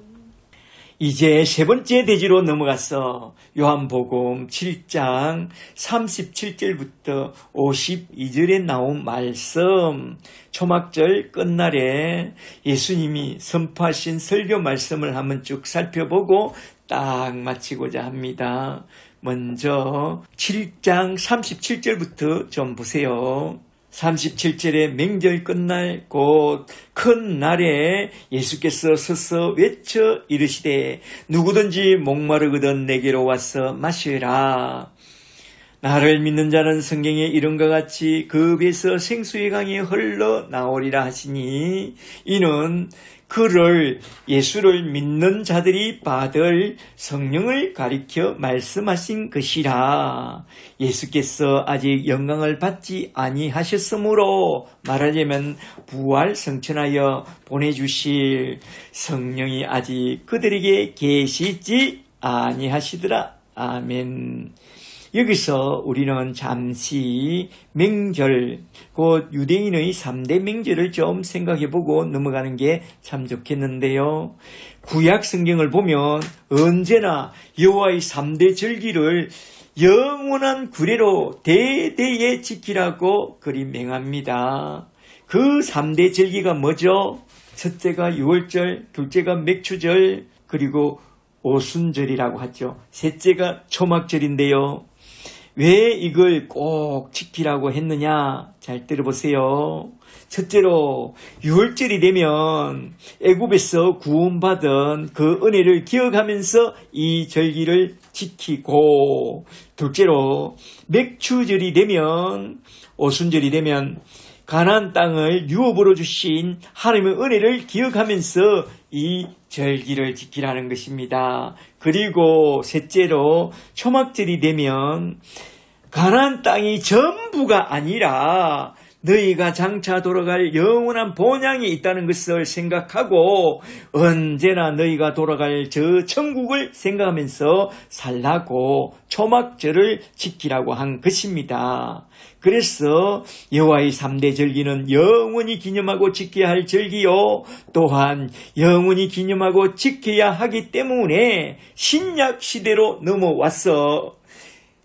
이제 세 번째 대지로 넘어가서 요한복음 7장 37절부터 52절에 나온 말씀, 초막절 끝날에 예수님이 선포하신 설교 말씀을 한번 쭉 살펴보고 딱 마치고자 합니다. 먼저 7장 37절부터 좀 보세요. 37절에 맹절 끝날 곧 큰 날에 예수께서 서서 외쳐 이르시되 누구든지 목마르거든 내게로 와서 마시라. 나를 믿는 자는 성경에 이름과 같이 그 배에서 생수의 강이 흘러나오리라 하시니 이는 그를 예수를 믿는 자들이 받을 성령을 가리켜 말씀하신 것이라. 예수께서 아직 영광을 받지 아니하셨으므로 말하자면 부활 성천하여 보내주실 성령이 아직 그들에게 계시지 아니하시더라. 아멘. 여기서 우리는 잠시 맹절, 곧 유대인의 3대 맹절을 좀 생각해보고 넘어가는 게 참 좋겠는데요. 구약 성경을 보면 언제나 여호와의 3대 절기를 영원한 규례로 대대에 지키라고 그리 맹합니다. 그 3대 절기가 뭐죠? 첫째가 유월절, 둘째가 맥추절, 그리고 오순절이라고 하죠. 셋째가 초막절인데요. 왜 이걸 꼭 지키라고 했느냐? 잘 들어보세요. 첫째로 유월절이 되면 애굽에서 구원받은 그 은혜를 기억하면서 이 절기를 지키고, 둘째로 맥추절이 되면, 오순절이 되면 가나안 땅을 유업으로 주신 하나님의 은혜를 기억하면서 이 절기를 지키라는 것입니다. 그리고 셋째로 초막절이 되면 가나안 땅이 전부가 아니라 너희가 장차 돌아갈 영원한 본향이 있다는 것을 생각하고 언제나 너희가 돌아갈 저 천국을 생각하면서 살라고 초막절을 지키라고 한 것입니다. 그래서 여호와의 3대 절기는 영원히 기념하고 지켜야 할 절기요, 또한 영원히 기념하고 지켜야 하기 때문에 신약 시대로 넘어왔어.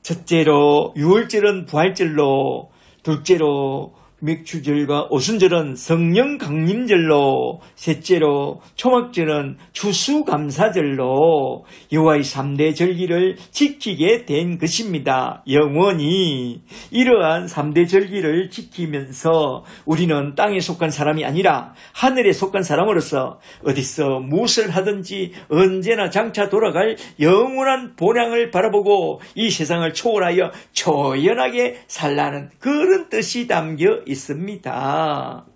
첫째로 유월절은 부활절로, 둘째로 맥추절과 오순절은 성령 강림절로, 셋째로 초막절은 추수감사절로 여호와의 3대 절기를 지키게 된 것입니다. 영원히 이러한 3대 절기를 지키면서 우리는 땅에 속한 사람이 아니라 하늘에 속한 사람으로서 어디서 무엇을 하든지 언제나 장차 돌아갈 영원한 본향을 바라보고 이 세상을 초월하여 초연하게 살라는 그런 뜻이 담겨 있습니다.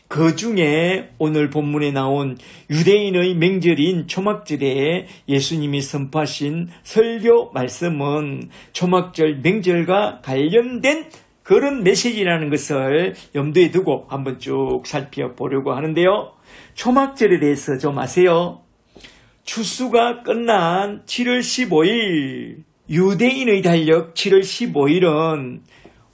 그 중에 오늘 본문에 나온 유대인의 명절인 초막절에 예수님이 선포하신 설교 말씀은 초막절 명절과 관련된 그런 메시지라는 것을 염두에 두고 한번 쭉 살펴보려고 하는데요. 초막절에 대해서 좀 아세요? 추수가 끝난 7월 15일, 유대인의 달력 7월 15일은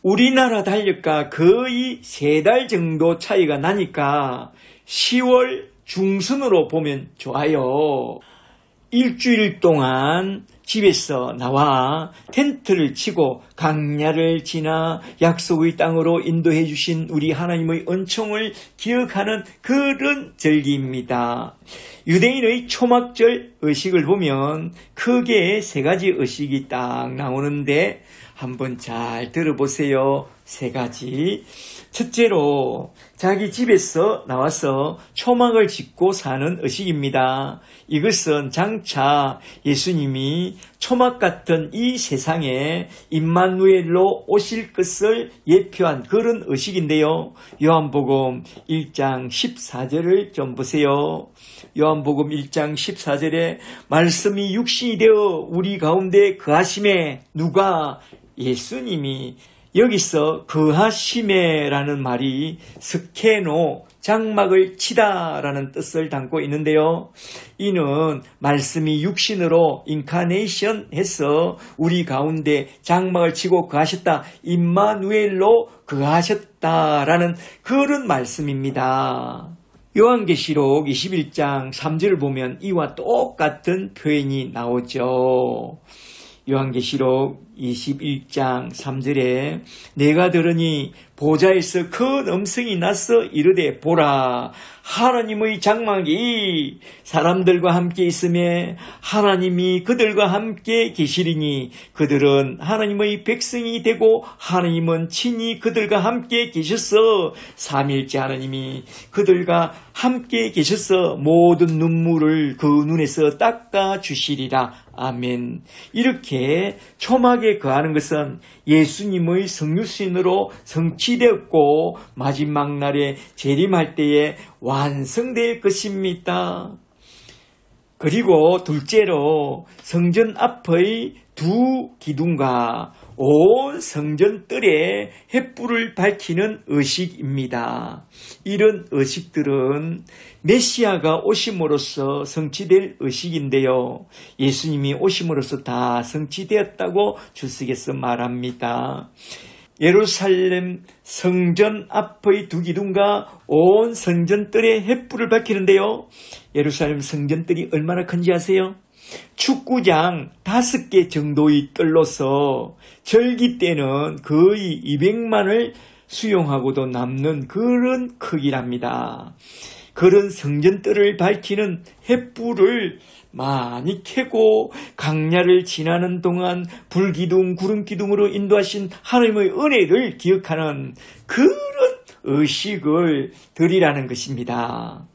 우리나라 달력과 거의 3달 정도 차이가 나니까 10월 중순으로 보면 좋아요. 일주일 동안 집에서 나와 텐트를 치고 강야를 지나 약속의 땅으로 인도해 주신 우리 하나님의 은총을 기억하는 그런 절기입니다. 유대인의 초막절 의식을 보면 크게 3가지 의식이 딱 나오는데 한번 잘 들어보세요. 세 가지. 첫째로 자기 집에서 나와서 초막을 짓고 사는 의식입니다. 이것은 장차 예수님이 초막 같은 이 세상에 임마누엘로 오실 것을 예표한 그런 의식인데요. 요한복음 1장 14절을 좀 보세요. 요한복음 1장 14절에 말씀이 육신이 되어 우리 가운데 거하심에, 누가? 예수님이. 여기서 거하심에라는 말이 스케노, 장막을 치다라는 뜻을 담고 있는데요. 이는 말씀이 육신으로 인카네이션 해서 우리 가운데 장막을 치고 거하셨다, 임마누엘로 거하셨다라는 그런 말씀입니다. 요한계시록 21장 3절을 보면 이와 똑같은 표현이 나오죠. 요한계시록 21장 3절에 내가 들으니 보좌에서 큰 음성이 나서 이르되 보라, 하나님의 장막이 사람들과 함께 있으며 하나님이 그들과 함께 계시리니 그들은 하나님의 백성이 되고 하나님은 친히 그들과 함께 계셔서 삼일째 하나님이 그들과 함께 계셔서 모든 눈물을 그 눈에서 닦아 주시리라. 아멘. 이렇게 초막에 거하는 것은 예수님의 성육신으로 성취되었고 마지막 날에 재림할 때에 완성될 것입니다. 그리고 둘째로 성전 앞의 두 기둥과 온 성전 뜰에 횃불을 밝히는 의식입니다. 이런 의식들은 메시아가 오심으로써 성취될 의식인데요. 예수님이 오심으로써 다 성취되었다고 주석에서 말합니다. 예루살렘 성전 앞의 두 기둥과 온 성전 뜰에 횃불을 밝히는데요. 예루살렘 성전 뜰이 얼마나 큰지 아세요? 축구장 5개 정도의 뜰로서 절기 때는 거의 200만을 수용하고도 남는 그런 크기랍니다. 그런 성전뜰을 밝히는 횃불을 많이 켜고 강야를 지나는 동안 불기둥, 구름기둥으로 인도하신 하나님의 은혜를 기억하는 그런 의식을 드리라는 것입니다.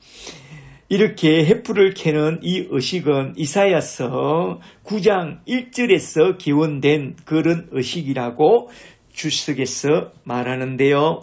이렇게 횃불을 켜는 이 의식은 이사야서 9장 1절에서 기원된 그런 의식이라고 주석에서 말하는데요.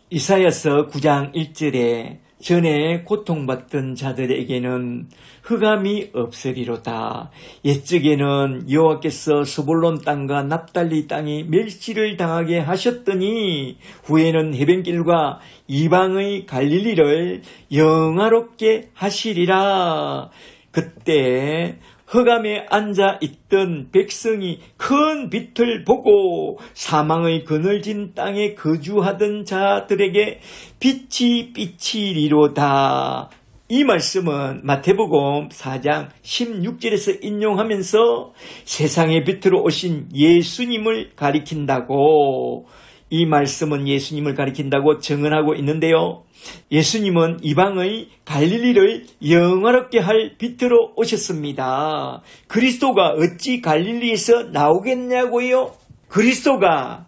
이사야서 9장 1절에 전에 고통받던 자들에게는 흑암이 없으리로다. 옛적에는 여호와께서 스불론 땅과 납달리 땅이 멸시를 당하게 하셨더니 후에는 해변길과 이방의 갈릴리를 영화롭게 하시리라. 그때 흑암에 앉아있던 백성이 큰 빛을 보고 사망의 그늘진 땅에 거주하던 자들에게 빛이 비치리로다. 이 말씀은 마태복음 4장 16절에서 인용하면서 세상의 빛으로 오신 예수님을 가리킨다고, 이 말씀은 예수님을 가리킨다고 증언하고 있는데요. 예수님은 이방의 갈릴리를 영화롭게 할 빛으로 오셨습니다. 그리스도가 어찌 갈릴리에서 나오겠냐고요? 그리스도가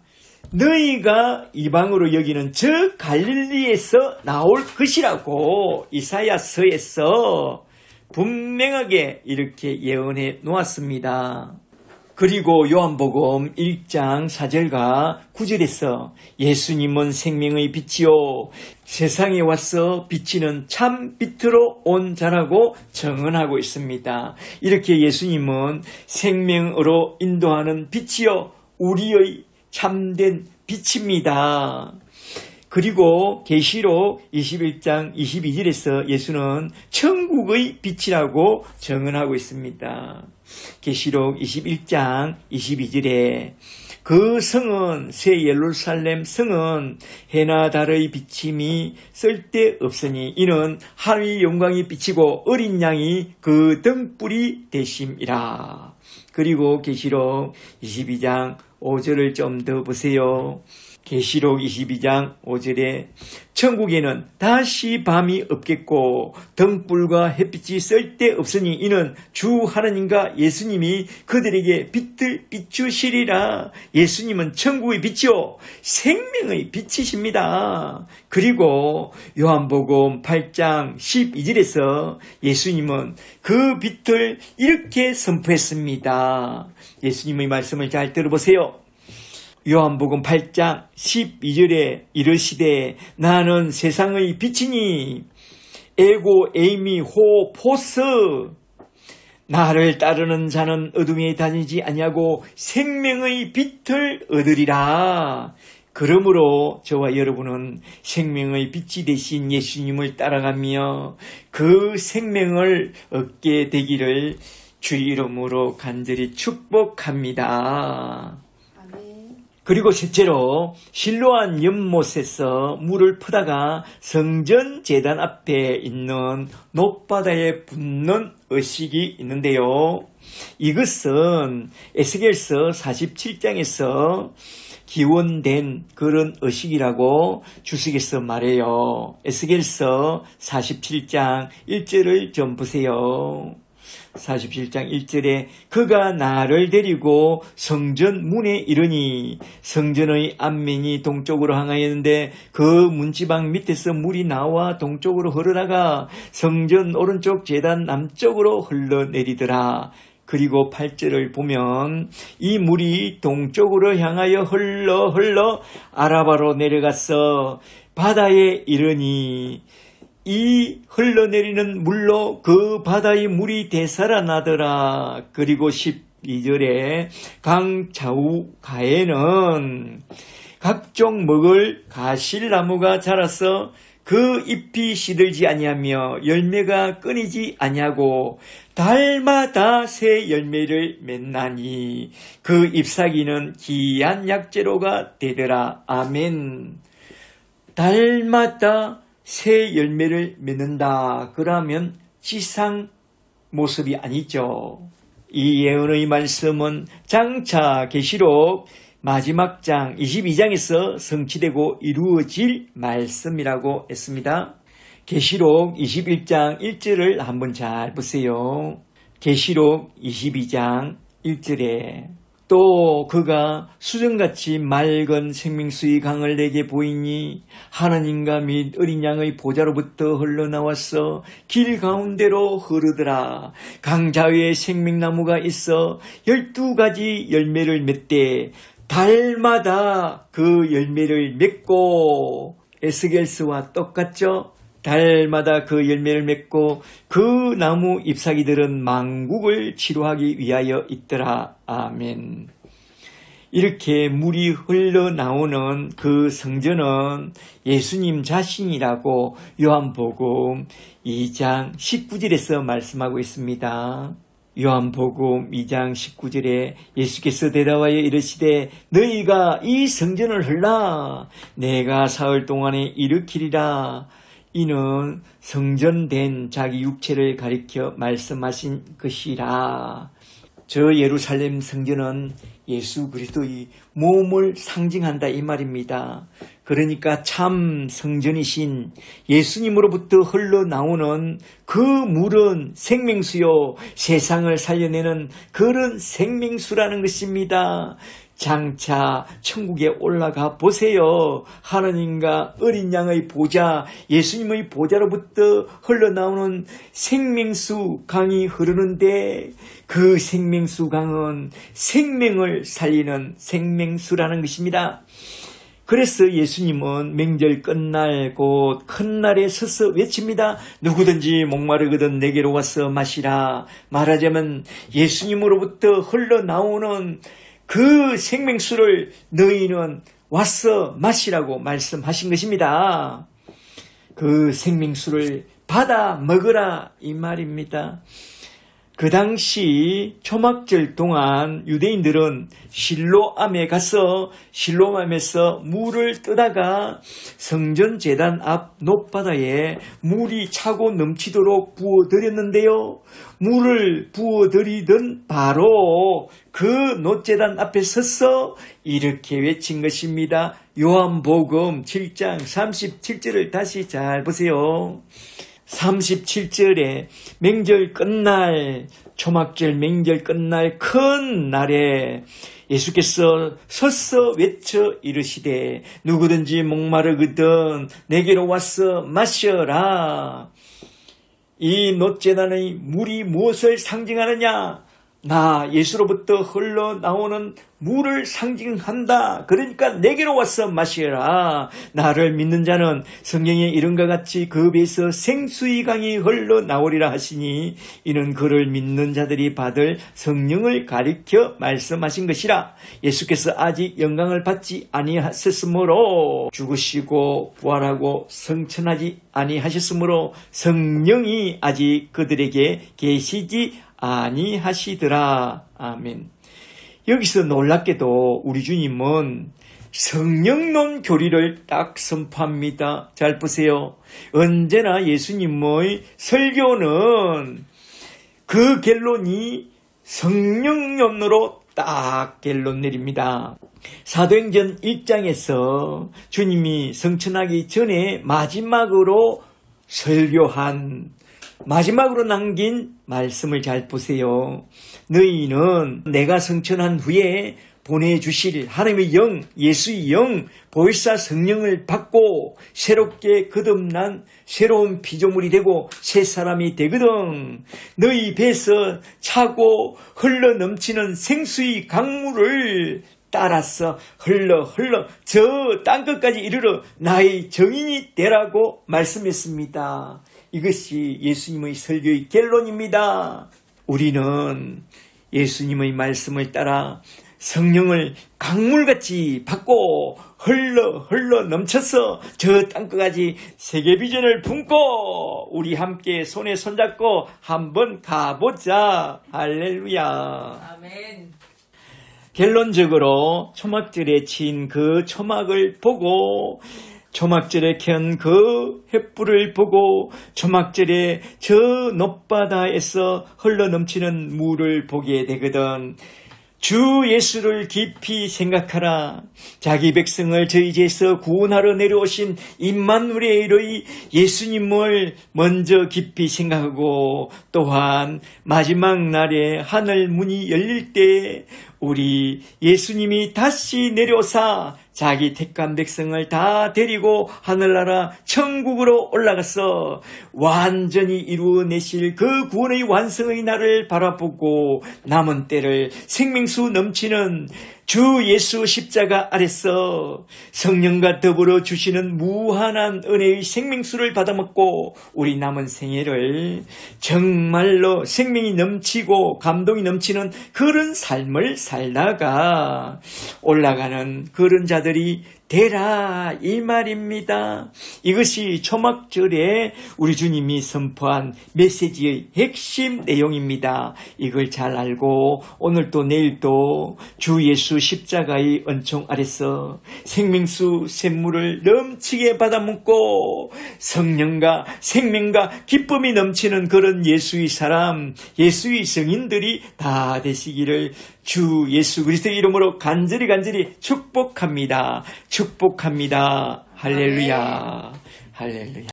너희가 이방으로 여기는 저 갈릴리에서 나올 것이라고 이사야서에서 분명하게 이렇게 예언해 놓았습니다. 그리고 요한복음 1장 4절과 9절에서 예수님은 생명의 빛이요 세상에 와서 비치는 참 빛으로 온 자라고 증언하고 있습니다. 이렇게 예수님은 생명으로 인도하는 빛이요 우리의 참된 빛입니다. 그리고 계시록 21장 22절에서 예수는 천국의 빛이라고 증언하고 있습니다. 계시록 21장 22절에 그 성은 새 예루살렘 성은 해나 달의 비침이 쓸데없으니 이는 하늘의 영광이 비치고 어린 양이 그 등불이 되심이라. 그리고 계시록 22장 5절을 좀 더 보세요. 계시록 22장 5절에 천국에는 다시 밤이 없겠고 등불과 햇빛이 쓸데없으니 이는 주 하나님과 예수님이 그들에게 빛을 비추시리라. 예수님은 천국의 빛이요 생명의 빛이십니다. 그리고 요한복음 8장 12절에서 예수님은 그 빛을 이렇게 선포했습니다. 예수님의 말씀을 잘 들어보세요. 요한복음 8장 12절에 이르시되 나는 세상의 빛이니 에고 에이미 호 포스 나를 따르는 자는 어둠에 다니지 아니하고 생명의 빛을 얻으리라. 그러므로 저와 여러분은 생명의 빛이 되신 예수님을 따라가며 그 생명을 얻게 되기를 주 이름으로 간절히 축복합니다. 그리고 셋째로 실로암 연못에서 물을 푸다가 성전 제단 앞에 있는 높바다에 붓는 의식이 있는데요. 이것은 에스겔서 47장에서 기원된 그런 의식이라고 주석에서 말해요. 에스겔서 47장 1절을 좀 보세요. 47장 1절에 그가 나를 데리고 성전 문에 이르니 성전의 앞면이 동쪽으로 향하였는데 그 문지방 밑에서 물이 나와 동쪽으로 흐르다가 성전 오른쪽 제단 남쪽으로 흘러내리더라. 그리고 8절을 보면 이 물이 동쪽으로 향하여 흘러 아라바로 내려가서 바다에 이르니 이 흘러내리는 물로 그 바다의 물이 되살아나더라. 그리고 12절에 강 좌우가에는 각종 먹을 가실나무가 자라서 그 잎이 시들지 아니하며 열매가 끊이지 아니하고 달마다 새 열매를 맺나니 그 잎사귀는 귀한 약재로가 되더라. 아멘. 달마다 새 열매를 맺는다. 그러면 지상 모습이 아니죠. 이 예언의 말씀은 장차 계시록 마지막 장 22장에서 성취되고 이루어질 말씀이라고 했습니다. 계시록 21장 1절을 한번 잘 보세요. 계시록 22장 1절에 또 그가 수정같이 맑은 생명수의 강을 내게 보이니 하나님과 및 어린 양의 보좌로부터 흘러나와서 길 가운데로 흐르더라. 강 좌우에 생명나무가 있어 12가지 열매를 맺되 달마다 그 열매를 맺고 에스겔서와 똑같죠? 달마다 그 열매를 맺고 그 나무 잎사귀들은 만국을 치료하기 위하여 있더라. 아멘. 이렇게 물이 흘러나오는 그 성전은 예수님 자신이라고 요한복음 2장 19절에서 말씀하고 있습니다. 요한복음 2장 19절에 예수께서 대답하여 이르시되 너희가 이 성전을 헐라 내가 사흘 동안에 일으키리라. 이는 성전된 자기 육체를 가리켜 말씀하신 것이라. 저 예루살렘 성전은 예수 그리스도의 몸을 상징한다 이 말입니다. 그러니까 참 성전이신 예수님으로부터 흘러나오는 그 물은 생명수요 세상을 살려내는 그런 생명수라는 것입니다. 장차 천국에 올라가 보세요. 하나님과 어린 양의 보좌 예수님의 보좌로부터 흘러나오는 생명수 강이 흐르는데 그 생명수 강은 생명을 살리는 생명수라는 것입니다. 그래서 예수님은 명절 끝날 곧 큰 날에 서서 외칩니다. 누구든지 목마르거든 내게로 와서 마시라. 말하자면 예수님으로부터 흘러나오는 그 생명수를 너희는 와서 마시라고 말씀하신 것입니다. 그 생명수를 받아 먹으라 이 말입니다. 그 당시 초막절 동안 유대인들은 실로암에 가서 실로암에서 물을 뜨다가 성전 제단 앞 높바다에 물이 차고 넘치도록 부어드렸는데요. 물을 부어드리던 바로 그 놋제단 앞에 서서 이렇게 외친 것입니다. 요한복음 7장 37절을 다시 잘 보세요. 37절에 맹절 끝날 초막절 맹절 끝날 큰 날에 예수께서 서서 외쳐 이르시되 누구든지 목마르거든 내게로 와서 마셔라. 이 놋제단의 물이 무엇을 상징하느냐? 나 예수로부터 흘러나오는 물을 상징한다. 그러니까 내게로 와서 마시라. 나를 믿는 자는 성경에 이른과 같이 그 배에서 생수의 강이 흘러나오리라 하시니 이는 그를 믿는 자들이 받을 성령을 가리켜 말씀하신 것이라. 예수께서 아직 영광을 받지 아니하셨으므로 죽으시고 부활하고 성천하지 아니하셨으므로 성령이 아직 그들에게 계시지 아니하시더라. 아멘. 여기서 놀랍게도 우리 주님은 성령론 교리를 딱 선포합니다. 잘 보세요. 언제나 예수님의 설교는 그 결론이 성령론으로 딱 결론 내립니다. 사도행전 1장에서 주님이 성천하기 전에 마지막으로 설교한 마지막으로 남긴 말씀을 잘 보세요. 너희는 내가 성천한 후에 보내주실 하나님의 영, 예수의 영, 보혜사 성령을 받고 새롭게 거듭난 새로운 피조물이 되고 새 사람이 되거든. 너희 배에서 차고 흘러 넘치는 생수의 강물을 따라서 흘러 저 땅끝까지 이르러 나의 정인이 되라고 말씀했습니다. 이것이 예수님의 설교의 결론입니다. 우리는 예수님의 말씀을 따라 성령을 강물같이 받고 흘러 넘쳐서 저 땅끝까지 세계비전을 품고 우리 함께 손에 손잡고 한번 가보자. 할렐루야. 아멘. 결론적으로 초막절에 친 그 초막을 보고 초막절에 켠 그 횃불을 보고 초막절에 저 높바다에서 흘러넘치는 물을 보게 되거든. 주 예수를 깊이 생각하라. 자기 백성을 저희 죄에서 구원하러 내려오신 임마누엘의 예수님을 먼저 깊이 생각하고 또한 마지막 날에 하늘 문이 열릴 때 우리 예수님이 다시 내려오사 자기 택한 백성을 다 데리고 하늘나라 천국으로 올라가서 완전히 이루어내실 그 구원의 완성의 날을 바라보고 남은 때를 생명수 넘치는 주 예수 십자가 아래서 성령과 더불어 주시는 무한한 은혜의 생명수를 받아먹고 우리 남은 생애를 정말로 생명이 넘치고 감동이 넘치는 그런 삶을 살다가 올라가는 그런 자들이 되라 이 말입니다. 이것이 초막절에 우리 주님이 선포한 메시지의 핵심 내용입니다. 이걸 잘 알고 오늘도 내일도 주 예수 십자가의 은총 아래서 생명수 샘물을 넘치게 받아먹고 성령과 생명과 기쁨이 넘치는 그런 예수의 사람, 예수의 성인들이 다 되시기를 주 예수 그리스도의 이름으로 간절히 축복합니다. 축복합니다. 할렐루야. 할렐루야.